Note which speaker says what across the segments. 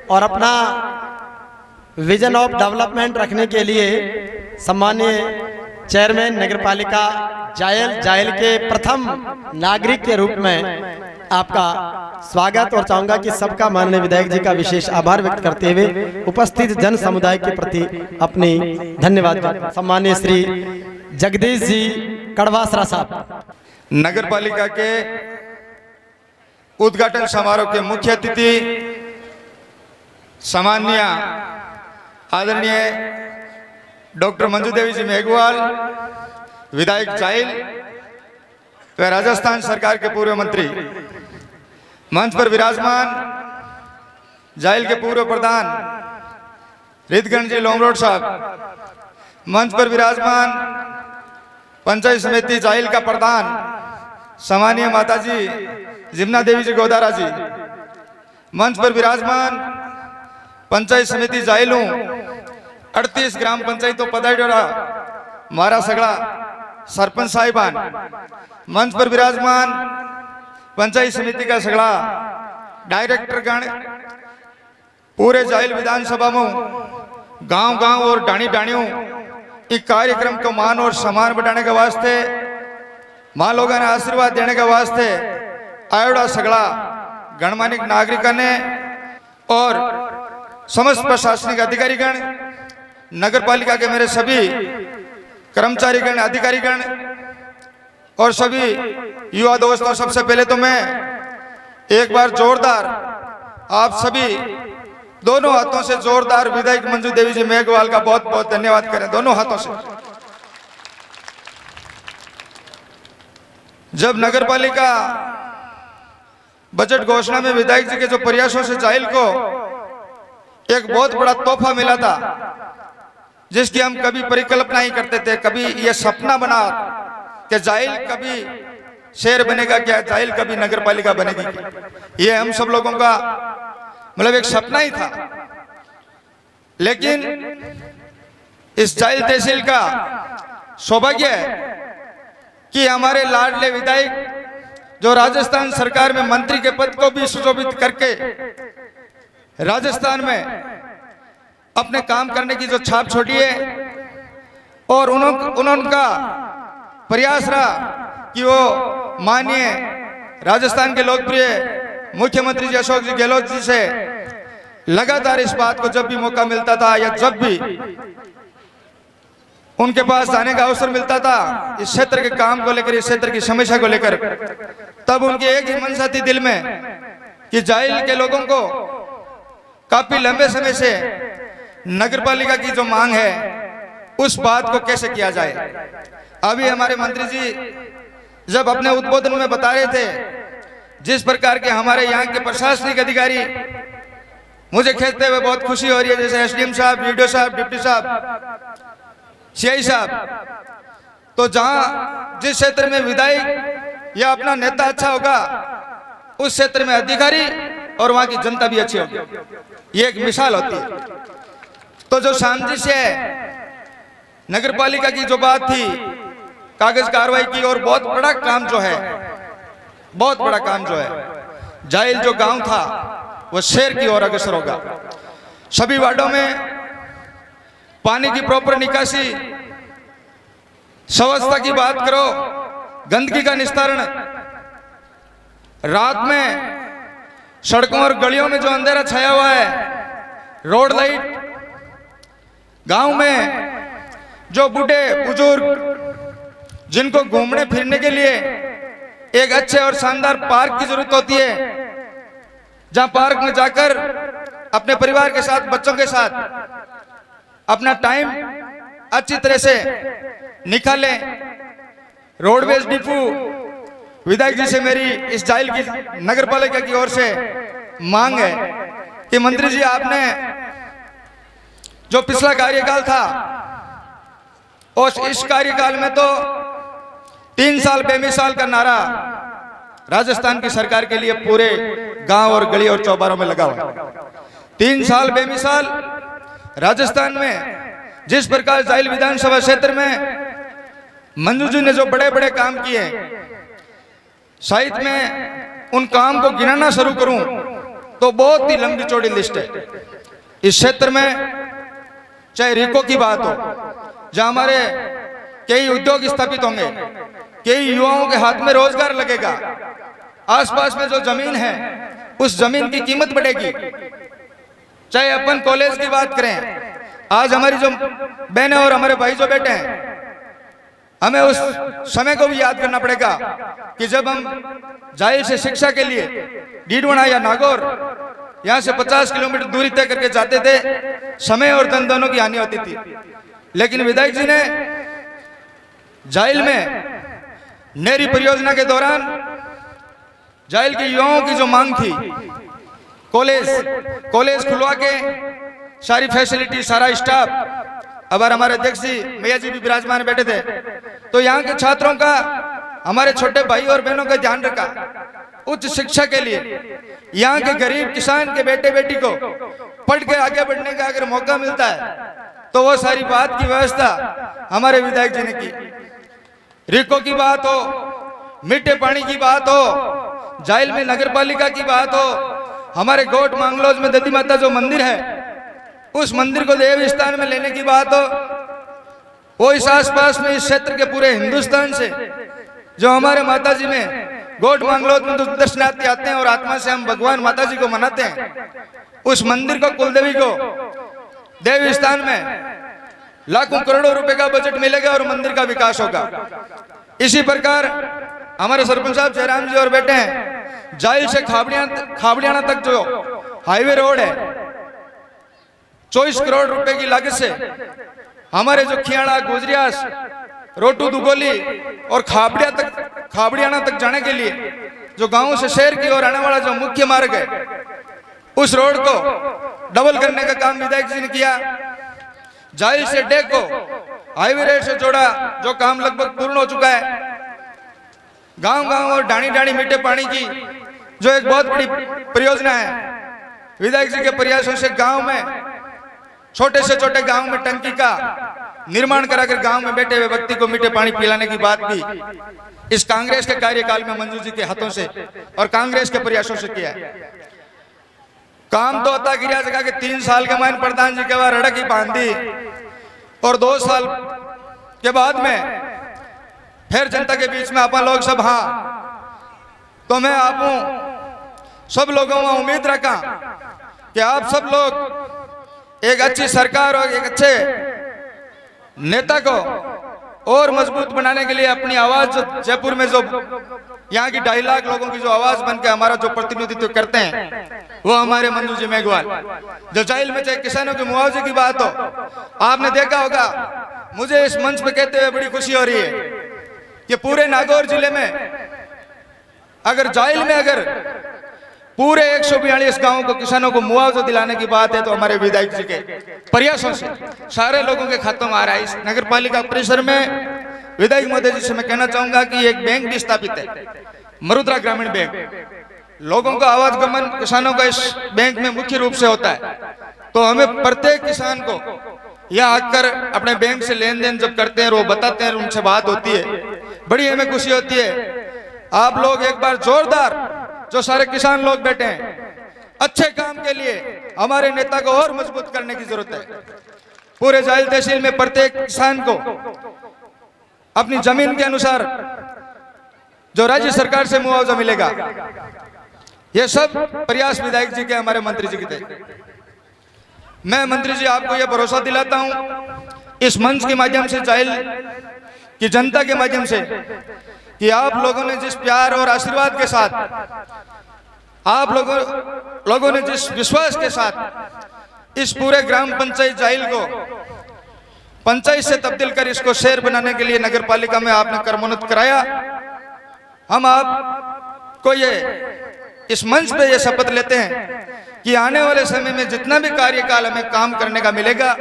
Speaker 1: और अपना vision of development रखने के लिए सम्मानीय चेयरमैन नगरपालिका जायल के प्रथम नागरिक के रूप में आपका स्वागत और चाहूंगा कि सबका माननीय विधायक जी का विशेष आभार व्यक्त करते हुए उपस्थित जन समुदाय के प्रति अपनी धन्यवाद। सम्मानीय श्री जगदीश जी कड़वासरा साहब।
Speaker 2: नगर पालिका के उद्घाटन समारोह के मुख्य अतिथि सम्मानीय आदरणीय डॉक्टर मंजू देवी जी मेघवाल, विधायक जायल व राजस्थान सरकार के पूर्व मंत्री, मंच पर विराजमान जायल के पूर्व प्रधान रितगण जी लोमरोड साहब, मंच पर विराजमान पंचायत समिति जायल का प्रधान सम्मानीय माताजी जिम्ना देवी जी गोदारा जी, मंच पर विराजमान पंचायत समिति जायलू 38 ग्राम पंचायतों पदाइडोरा मारा सगड़ा सरपंच साहिबान, मंच पर विराजमान पंचायत समिति का सगड़ा डायरेक्टर गण, पूरे जायल विधानसभा में गांव गांव और डाणी डाणियों इस कार्यक्रम को मान और सम्मान बढ़ाने के वास्ते, मां लोगों ने आशीर्वाद देने के वास्ते आयोड़ा सगड़ा गणमान्य नागरिकों ने और समस्त प्रशासनिक अधिकारीगण, नगर पालिका के मेरे सभी कर्मचारीगण, अधिकारीगण और सभी युवा दोस्तों, सबसे पहले तो मैं एक बार जोरदार आप सभी दोनों हाथों से जोरदार विधायक मंजू देवी जी मेघवाल का बहुत बहुत धन्यवाद करें, दोनों हाथों से। जब नगर पालिका बजट घोषणा में विधायक जी के जो प्रयासों से जायल को एक बहुत बड़ा तोहफा मिला था, जिसकी हम कभी परिकल्पना ही करते थे, कभी ये सपना बना कि जायल कभी शहर बनेगा क्या, जायल कभी नगर पालिका बनेगी, ये हम सब लोगों का मतलब एक सपना ही था। लेकिन इस जायल तहसील का सौभाग्य है कि हमारे लाडले विधायक जो राजस्थान सरकार में मंत्री के पद को भी सुशोभित करके राजस्थान में अपने काम करने की जो छाप छोड़ी है, और उनका प्रयास रहा कि वो माननीय राजस्थान के लोकप्रिय मुख्यमंत्री जी अशोक जी गहलोत जी से लगातार इस बात को जब भी मौका मिलता था या जब भी उनके पास जाने का अवसर मिलता था इस क्षेत्र के काम को लेकर, इस क्षेत्र की समस्या को लेकर, तब उनकी एक ही मंशा थी दिल में कि जायल के लोगों को काफी लंबे समय से नगर पालिका की जो मांग है उस बात को कैसे किया जाए। अभी हमारे मंत्री जी जब अपने उद्बोधन में बता रहे थे जिस प्रकार के हमारे यहाँ के प्रशासनिक अधिकारी, मुझे कहते हुए बहुत खुशी हो रही है, जैसे एसडीएम साहब, वीडियो साहब, डिप्टी साहब, सीआई साहब, तो जहां जिस क्षेत्र में विधायक या अपना नेता अच्छा होगा उस क्षेत्र में अधिकारी और वहां की जनता भी अच्छी होगी, ये एक मिसाल होती है। तो जो सामंजस्य है, नगर पालिका की जो बात थी कागज कार्रवाई की, और बहुत बड़ा काम जो है, बहुत बड़ा काम जो है, जायल जो गांव था वो शहर की ओर अग्रसर होगा। सभी वार्डों में पानी की प्रॉपर निकासी, स्वच्छता की बात करो, गंदगी का निस्तारण, रात में सड़कों और गलियों में जो अंधेरा छाया हुआ है, रोड लाइट, गांव में जो बूढ़े बुजुर्ग जिनको घूमने फिरने के लिए एक अच्छे और शानदार पार्क की जरूरत होती है, जहां पार्क में जाकर अपने परिवार के साथ, बच्चों के साथ अपना टाइम अच्छी तरह से निकालें। रोडवेज डिपो विधायक जी से मेरी इस जायल की नगर पालिका की ओर से मांग है कि मंत्री जी आपने जो पिछला कार्यकाल था और इस कार्यकाल में तो 3 साल बेमिसाल का नारा राजस्थान की सरकार के लिए पूरे गांव और गली और चौबारों में लगा हुआ। 3 साल बेमिसाल राजस्थान में जिस प्रकार जायल विधानसभा क्षेत्र में मंजू जी ने जो बड़े बड़े काम किए, शायद मैं उन काम को गिनाना शुरू करूं तो बहुत ही लंबी चौड़ी लिस्ट है। इस क्षेत्र में चाहे रिको की बात हो, जहां हमारे कई उद्योग स्थापित होंगे, कई युवाओं के हाथ में रोजगार लगेगा, आसपास में जो जमीन है उस जमीन की कीमत बढ़ेगी। चाहे अपन कॉलेज की बात करें, आज हमारी जो बहनें और हमारे भाई जो बैठे हैं, हमें उस समय को भी याद करना पड़ेगा कि जब हम जाहिल से शिक्षा के लिए डीडवाना या नागौर यहाँ से 50 किलोमीटर दूरी तय करके जाते थे, समय और धन दोनों की हानि होती थी। लेकिन विधायक जी ने जाहिल में नहरी परियोजना के दौरान जाहिल के युवाओं की जो मांग थी, कॉलेज खुलवा के सारी फैसिलिटी, सारा स्टाफ, अब हमारे अध्यक्ष जी मैया जी भी विराजमान बैठे थे, तो यहाँ के छात्रों का, हमारे छोटे भाई और बहनों का ध्यान रखा। उच्च शिक्षा के लिए यहाँ के गरीब किसान के बेटे बेटी को पढ़ के आगे बढ़ने का अगर मौका मिलता है तो वो सारी बात की व्यवस्था हमारे विधायक जी ने की। रिको की बात हो, मीठे पानी की बात हो, जाहिल में नगर पालिका की बात हो, हमारे गोट मांगलोज में ददी माता जो मंदिर है उस मंदिर को देव स्थान में लेने की बात हो, वो इस आसपास में इस क्षेत्र के पूरे हिंदुस्तान से जो हमारे माता जी में गोट मांगलोज में दर्शनार्थी आते हैं और आत्मा से हम भगवान माता जी को मनाते हैं, उस मंदिर को, कुलदेवी को देव स्थान में लाखों करोड़ों रुपए का बजट मिलेगा और मंदिर का विकास होगा। इसी प्रकार हमारे सरपंच साहब जयराम जी और बैठे हैं, जाहिल से खाबड़ियाना तक जो हाईवे रोड है 24 करोड़ रुपए की लागत से हमारे जो खियाड़ा, गुजरियास, रोटू, दुगोली और खाबड़ियाना तक जाने के लिए जो गांव से शहर की ओर आने वाला जो मुख्य मार्ग है, उस रोड को डबल करने का काम विधायक जी ने किया। जाहिल से डेक को हाईवे रेट से जोड़ा, जो काम लगभग पूर्ण हो चुका है। गांव और ढाणी मीठे पानी की जो एक बहुत बड़ी परियोजना है, विधायक जी के प्रयासों से गांव में, छोटे से छोटे गांव में टंकी का निर्माण कराकर गांव में बैठे हुए व्यक्ति को मीठे पानी पिलाने की बात भी इस कांग्रेस के कार्यकाल में मंजू जी के हाथों से और कांग्रेस के प्रयासों से किया है। काम तो होता गिरिया जगह के 3 साल के मान प्रधान जी के बाद रड़क ही बांधी और 2 साल के बाद में फिर जनता के बीच में अपन लोग सब, हाँ तो मैं आप सब लोगों में उम्मीद रखा कि आप सब लोग एक अच्छी सरकार और एक अच्छे नेता को और मजबूत बनाने के लिए अपनी आवाज, जो जयपुर में जो यहाँ की 2.5 लाख लोगों की जो आवाज बन के हमारा जो प्रतिनिधित्व करते हैं, वो हमारे मंजू जी मेघवाल। जो जाहिल में चाहे किसानों के मुआवजे की बात हो, आपने देखा होगा, मुझे इस मंच पे कहते हुए बड़ी खुशी हो रही है कि पूरे नागौर जिले में अगर जाहिल में अगर पूरे 142 गांवों को किसानों को मुआवजा दिलाने की बात है तो हमारे विधायक जी के प्रयासों से सारे लोगों के खातों में आ रहा है। इस नगर पालिका परिसर में विधायक महोदय जी से मैं कहना चाहूंगा कि एक बैंक भी स्थापित है, मरुद्रा ग्रामीण बैंक। लोगों का आवागमन किसानों का इस बैंक में मुख्य रूप से होता है, तो हमें प्रत्येक किसान को यहाँ आकर अपने बैंक से लेन देन जब करते हैं, वो बताते हैं, उनसे बात होती है, बड़ी हमें खुशी होती है। आप लोग एक बार जोरदार, जो सारे किसान लोग बैठे हैं, अच्छे काम के लिए हमारे नेता को और मजबूत करने की जरूरत है। पूरे जाहिल तहसील में प्रत्येक किसान को अपनी जमीन के अनुसार जो राज्य सरकार से मुआवजा मिलेगा, ये सब प्रयास विधायक जी के, हमारे मंत्री जी के थे। मैं मंत्री जी आपको यह भरोसा दिलाता हूं इस मंच के माध्यम से, जाहिल की जनता के माध्यम से, कि आप लोगों ने जिस प्यार और आशीर्वाद के साथ, आप लोगों ने जिस विश्वास के साथ इस पूरे ग्राम पंचायत जाहिल को पंचायत से तब्दील कर इसको शहर बनाने के लिए नगर पालिका में आपने कर्मोन्नत कराया, हम आपको ये इस मंच पे ये शपथ लेते हैं कि आने वाले समय में जितना भी कार्यकाल हमें काम करने का मिलेगा,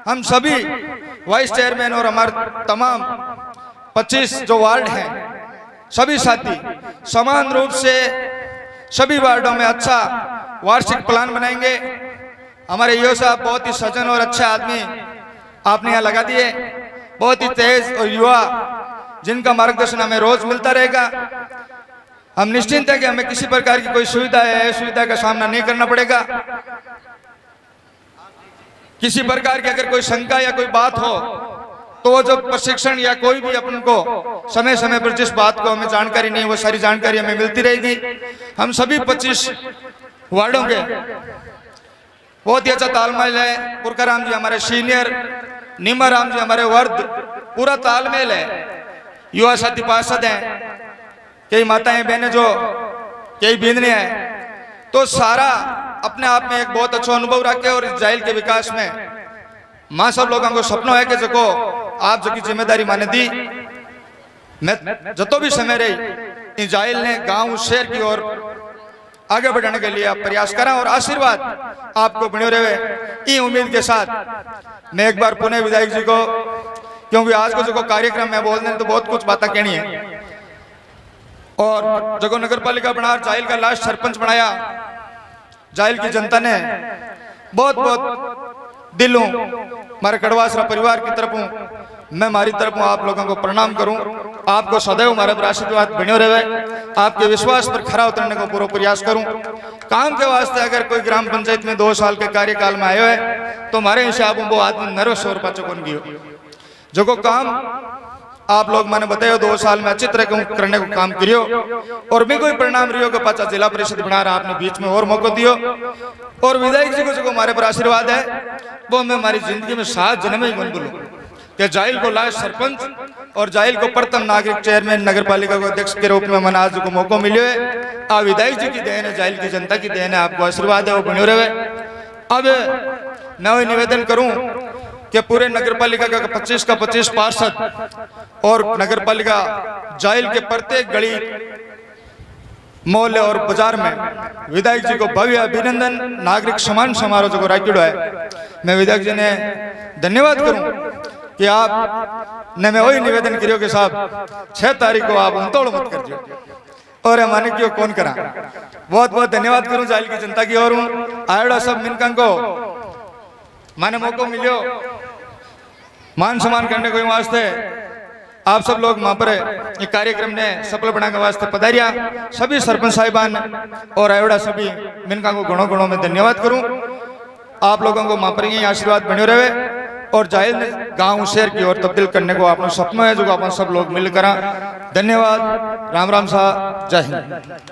Speaker 2: हम सभी वाइस चेयरमैन और हमारे तमाम 25 जो वार्ड हैं, सभी साथी समान रूप से सभी वार्डों में अच्छा वार्षिक प्लान बनाएंगे। हमारे ईओ साहब बहुत ही सजन और अच्छे आदमी आपने यहाँ लगा दिए, बहुत ही तेज और युवा, जिनका मार्गदर्शन हमें रोज मिलता रहेगा। हम निश्चिंत हैं कि हमें किसी प्रकार की कोई सुविधा है असुविधा का सामना नहीं करना पड़ेगा। किसी प्रकार की अगर कोई शंका या कोई बात हो तो वो जो प्रशिक्षण या कोई भी अपन को समय समय पर जिस बात को हमें जानकारी नहीं वो सारी जानकारी हमें मिलती रहेगी। हम सभी 25 वार्डों के बहुत ही अच्छा तालमेल है। पुरकाराम जी हमारे सीनियर, नीमाराम जी हमारे वर्द, पूरा तालमेल है। युवा साथी पार्षद हैं, कई माताएं बहनें जो कई बींदने हैं, तो सारा अपने आप में एक बहुत अच्छा अनुभव रखे। और इस जाइल के विकास में माँ सब लोगों को सपना है कि जो आप जो की जिम्मेदारी माने दी, मैं जो भी समय रही इन जाइल ने गांव शहर की ओर आगे बढ़ाने के लिए आप प्रयास करा और आशीर्वाद आपको बने रहे। ई उम्मीद के साथ मैं एक बार पुनः विधायक जी को, क्योंकि आज को जो कार्यक्रम में बोलने तो बहुत कुछ बातें कहनी है, और जगो नगर पालिका बना जाइल का लास्ट सरपंच बनाया, जाइल की जनता ने बहुत बहुत दिलों हमारे कड़वासरा परिवार की तरफ हूँ, मैं हमारी तरफ हूँ आप लोगों को प्रणाम करूं। आपको सदैव हमारे पर आशीर्वाद बने रहे, आपके विश्वास पर खरा उतरने को पूरा प्रयास करूं। काम के वास्ते अगर कोई ग्राम पंचायत में 2 साल के कार्यकाल में आयो है तो हमारे हिसाब में वो आदमी नर्वस और पाचकोन की जो को काम आप लोग मैंने बताया 2 साल में अच्छी तरह करने को काम करियो, और भी कोई परिणाम रियो के पाचा जिला परिषद बना रहा आपने बीच में और मौका दियो। और विधायक जी को जो हमारे पर आशीर्वाद है वो मैं हमारी जिंदगी में 7 जन्म ही बोलूं कि जाइल को लास्ट सरपंच और जाइल को प्रथम नागरिक चेयरमैन नगर पालिका को अध्यक्ष के रूप में मन आज को मौका मिले है। आप विधायक जी की देन है, जाइल की जनता की देन है, आपको आशीर्वाद है वो बने रहे। अब मैं वही निवेदन करूं कि पूरे नगर पालिका का 25 का 25 पार्षद और नगर पालिका जाइल के प्रत्येक गली मोहल्ले और बाजार में विधायक जी को भव्य अभिनंदन नागरिक सम्मान समारोह जो राखियो है। मैं विधायक जी ने धन्यवाद करूं कि आप ने मैं वही निवेदन करियो कि साहब 6 तारीख को आप उमतोड़ मत कर दियो और हमारे क्यों कौन करा। बहुत बहुत धन्यवाद करूं जाइल की जनता की ओर हूं। आयोड़ा सब मिनका को माने मौका मिलियो मान सम्मान करने को वास्ते आप सब लोग वहां पर ये कार्यक्रम ने सफल बनाने वास्ते पधारिया। सभी सरपंच साहिबान और आयोड़ा सभी मिनका को गुणों गुणों में धन्यवाद करूं। आप लोगों को वहां पर यही आशीर्वाद बने रहे और जाहिर गांव शहर की ओर तब्दील करने को अपना सपना है जो अपन सब लोग मिलकर। धन्यवाद। राम राम साहब, जय हिंद।